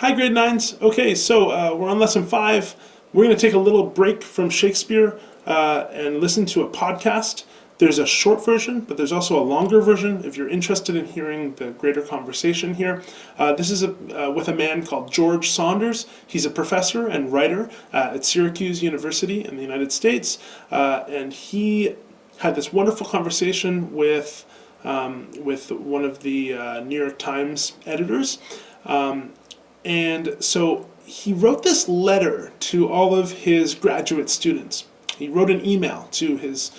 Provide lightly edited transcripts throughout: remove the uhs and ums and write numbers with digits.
Hi, grade nines. Okay, so we're on lesson 5. We're going to take a little break from Shakespeare and listen to a podcast. There's a short version, but there's also a longer version if you're interested in hearing the greater conversation here. This is with a man called George Saunders. He's a professor and writer at Syracuse University in the United States, and he had this wonderful conversation with one of the New York Times editors. And so he wrote this letter to all of his graduate students. He wrote an email to his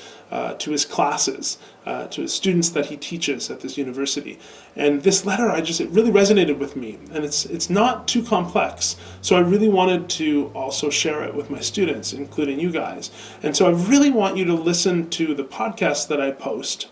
classes, to his students that he teaches at this university. And this letter, it really resonated with me. And it's not too complex. So I really wanted to also share it with my students, including you guys. And so I really want you to listen to the podcast that I post.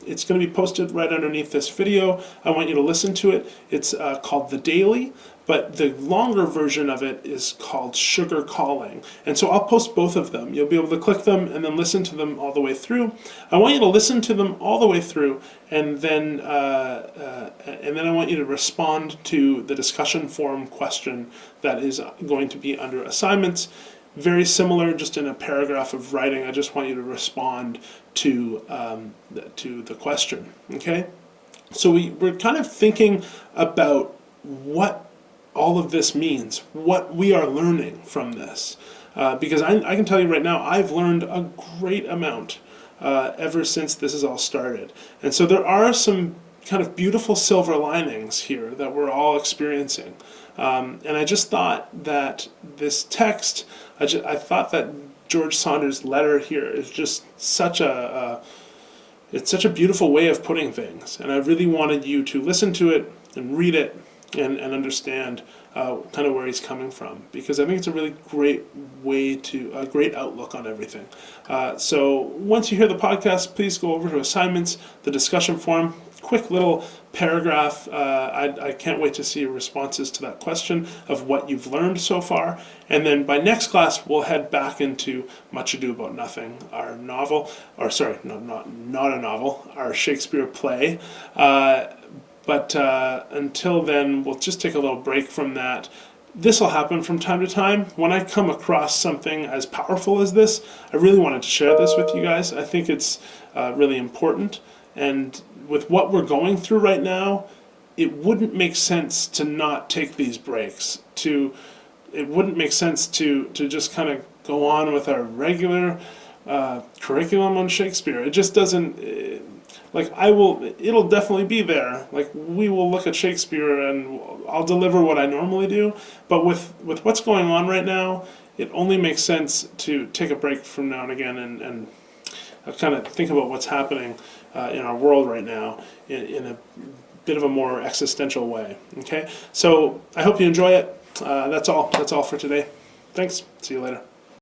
It's going to be posted right underneath this video. I want you to listen to it. It's called The Daily, but the longer version of it is called Sugar Calling. And so I'll post both of them. You'll be able to click them and then listen to them all the way through. I want you to listen to them all the way through, and then I want you to respond to the discussion forum question that is going to be under assignments. Very similar, just in a paragraph of writing. I just want you to respond to the question. Okay, so we're kind of thinking about what all of this means, what we are learning from this, because I can tell you right now, I've learned a great amount ever since this has all started, and so there are some kind of beautiful silver linings here that we're all experiencing. And I just thought that this text, I thought that George Saunders' letter here is just it's such a beautiful way of putting things. And I really wanted you to listen to it and read it and understand kind of where he's coming from, because I think it's a really great a great outlook on everything. So once you hear the podcast, please go over to assignments, the discussion forum, quick little paragraph. I can't wait to see your responses to that question of what you've learned so far. And then by next class, we'll head back into Much Ado About Nothing, our novel, or sorry, not a novel, our Shakespeare play. But until then, we'll just take a little break from that. This will happen from time to time. When I come across something as powerful as this, I really wanted to share this with you guys. I think it's really important. And with what we're going through right now, it wouldn't make sense to not take these breaks. It wouldn't make sense to just kind of go on with our regular curriculum on Shakespeare. It just doesn't. It'll definitely be there. Like, we will look at Shakespeare and I'll deliver what I normally do. But with what's going on right now, it only makes sense to take a break from now and again and kind of think about what's happening in our world right now in a bit of a more existential way. Okay, so I hope you enjoy it. That's all for today. Thanks. See you later.